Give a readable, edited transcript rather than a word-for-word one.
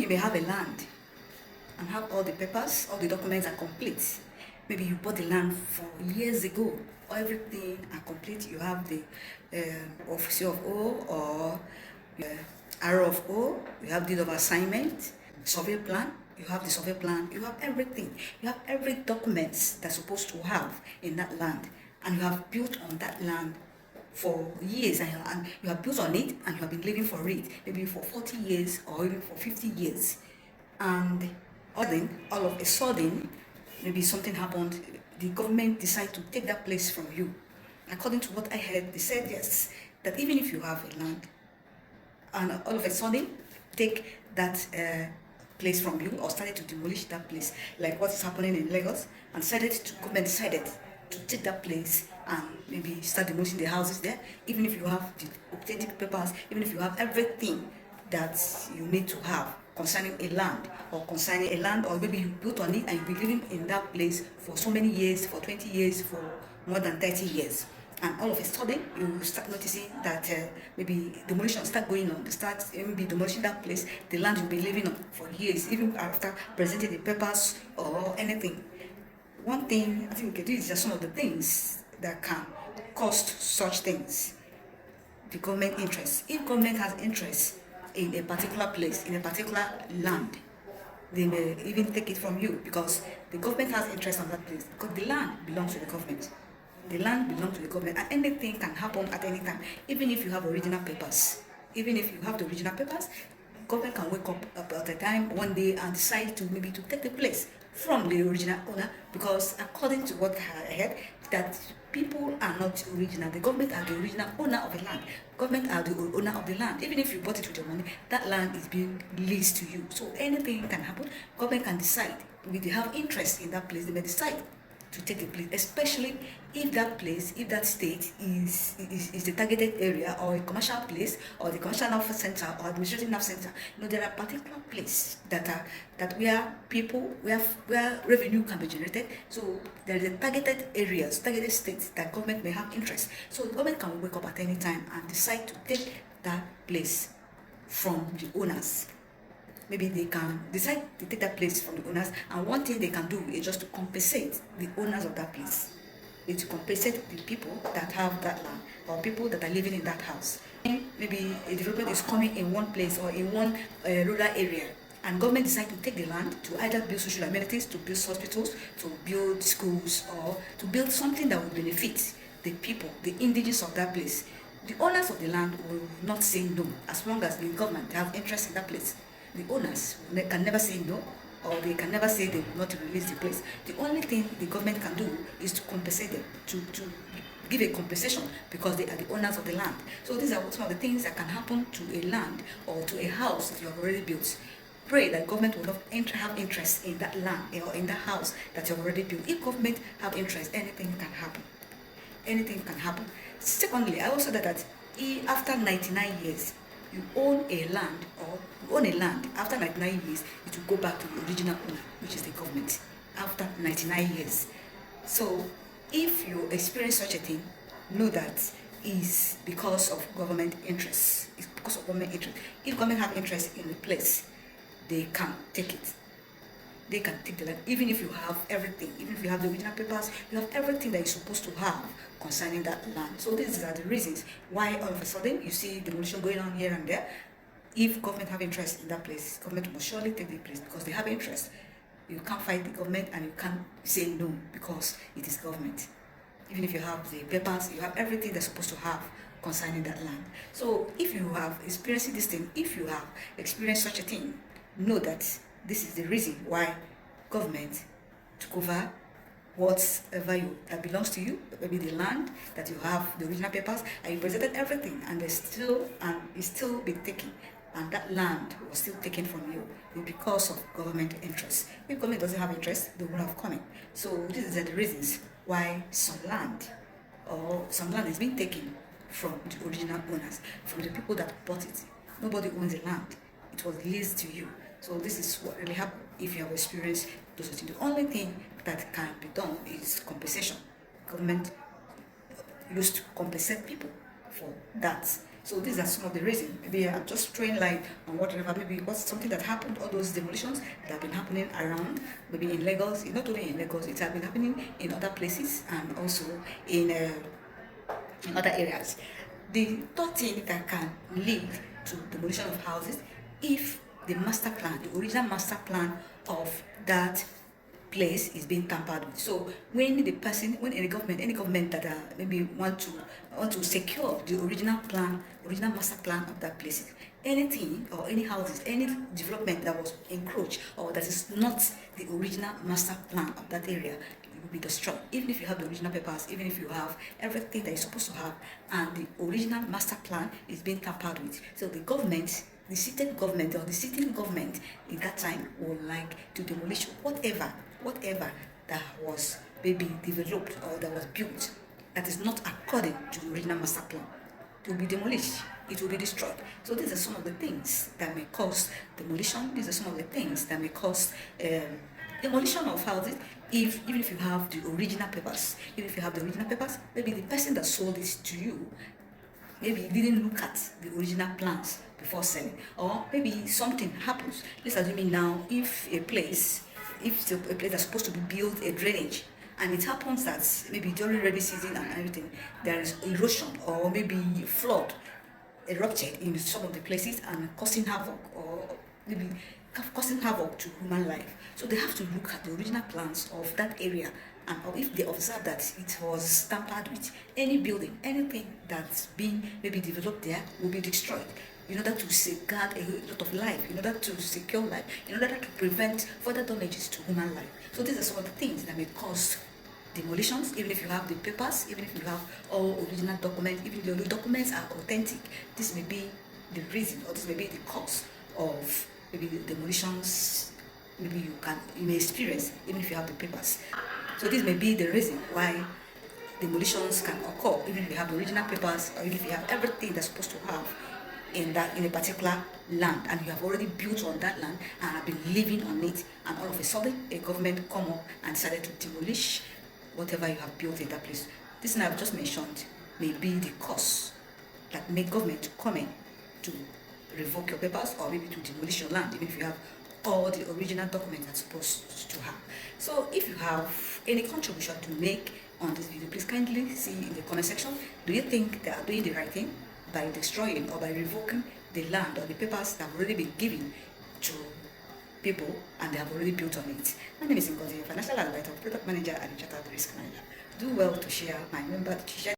you may have a land and have all the papers, all the documents are complete. Maybe you bought the land for years ago, everything are complete. You have the officer of O or arrow of O, you have deed of assignment, survey plan, you have the survey plan, you have everything. You have every document that's supposed to have in that land, and you have built on that land for years, and you have built on it, and you have been living for it, maybe for 40 years or even for 50 years. And all of a sudden, maybe something happened, the government decided to take that place from you. According to what I heard, they said yes, that even if you have a land, and all of a sudden take that place from you, or started to demolish that place, like what's happening in Lagos, and government decided to take that place and maybe start demolishing the houses there, even if you have the authentic papers, even if you have everything that you need to have concerning a land, or maybe you built on it and you've been living in that place for so many years, for 20 years, for more than 30 years. And all of a sudden, you start noticing that maybe demolition start going on. They start maybe demolishing that place, the land you'll be living on for years, even after presenting the papers or anything. One thing I think we can do is just some of the things that can cost such things. The government interest. If government has interest in a particular place, in a particular land, they may even take it from you, because the government has interest on that place, because the land belongs to the government. The land belongs to the government, and anything can happen at any time. Even if you have original papers, even if you have the original papers, government can wake up at a time one day and decide to maybe to take the place from the original owner, because according to what I heard, that people are not original. The government are the original owner of the land. Government are the owner of the land. Even if you bought it with your money, that land is being leased to you. So anything can happen. Government can decide. If they have interest in that place, they may decide to take the place, especially if that place, if that state is the targeted area, or a commercial place, or the commercial nerve center, or administrative nerve center. There are particular places that where revenue can be generated. So there are the targeted areas, targeted states that government may have interest. So the government can wake up at any time and decide to take that place from the owners. Maybe they can decide to take that place from the owners, and one thing they can do is just to compensate the owners of that place. It's to compensate the people that have that land, or people that are living in that house. Maybe a development is coming in one place or in one rural area, and government decide to take the land to either build social amenities, to build hospitals, to build schools, or to build something that will benefit the people, the indigenous of that place. The owners of the land will not say no, as long as the government have interest in that place. The owners can never say no, or they can never say they will not release the place. The only thing the government can do is to compensate them, to give a compensation, because they are the owners of the land. So these are some of the things that can happen to a land or to a house that you have already built. Pray that government will not have interest in that land or in that house that you have already built. If government have interest, anything can happen. Anything can happen. Secondly, I also said that after 99 years, you own a land, or you own a land, after 99 years, it will go back to the original owner, which is the government, after 99 years. So, if you experience such a thing, know that is because of government interest. It's because of government interest. If government have interest in the place, they can take it. They can take the land, even if you have everything, even if you have the original papers, you have everything that you're supposed to have concerning that land. So these are the reasons why all of a sudden you see demolition going on here and there. If government have interest in that place, government will surely take the place, because they have interest. You can't fight the government, and you can't say no, because it is government. Even if you have the papers, you have everything they're supposed to have concerning that land. So if you have experienced this thing, if you have experienced such a thing, know that this is the reason why government took over whatever that belongs to you, maybe the land that you have, the original papers, and you presented everything, and it's still been taken, and that land was still taken from you because of government interest. If government doesn't have interest, they would have come in. So these are the reasons why some land is being taken from the original owners, from the people that bought it. Nobody owns the land; it was leased to you. So this is what really happened if you have experienced those things. The only thing that can be done is compensation. Government used to compensate people for that. So these are some of the reasons. Maybe I'm just throwing light on whatever, maybe what's something that happened, all those demolitions that have been happening around, maybe in Lagos, not only in Lagos, it has been happening in other places and also in other areas. The third thing that can lead to demolition of houses, if the master plan, the original master plan of that place is being tampered with. So when the person, when any government that maybe want to secure the original plan, original master plan of that place, anything or any houses, any development that was encroached or that is not the original master plan of that area, it will be destroyed. Even if you have the original papers, even if you have everything that you're supposed to have, and the original master plan is being tampered with. So the government, the seated government or the sitting government in that time would like to demolish whatever that was maybe developed or that was built that is not according to the original master plan. It will be demolished, it will be destroyed. So these are some of the things that may cause demolition. These are some of the things that may cause demolition of houses. Even if you have the original papers, maybe the person that sold it to you maybe didn't look at the original plans before selling, or maybe something happens. Let's assume now, if a place that's supposed to be built a drainage, and it happens that maybe during rainy season and everything there is erosion or maybe flood erupted in some of the places and causing havoc or maybe causing havoc to human life. So they have to look at the original plans of that area, and if they observe that it was tampered with, any building, anything that's been maybe developed there will be destroyed in order to safeguard a lot of life, in order to secure life, in order to prevent further damages to human life. So these are some of the things that may cause demolitions, even if you have the papers, even if you have all original documents, even if the documents are authentic. This may be the reason, or this may be the cause of maybe the demolitions maybe you may experience even if you have the papers. So this may be the reason why demolitions can occur, even if you have the original papers or even if you have everything that's supposed to have in a particular land, and you have already built on that land and have been living on it, and all of a sudden a government come up and decided to demolish whatever you have built in that place. This thing I've just mentioned may be the cause that made government to come in to revoke your papers or maybe to demolish your land, even if you have all the original documents that's supposed to have. So if you have any contribution to make on this video, please kindly see in the comment section. Do you think they are doing the right thing by destroying or by revoking the land or the papers that have already been given to people and they have already built on it? My name is Ngozi, financial advisor, product manager at Chartered Risk Manager. Do well to share my member.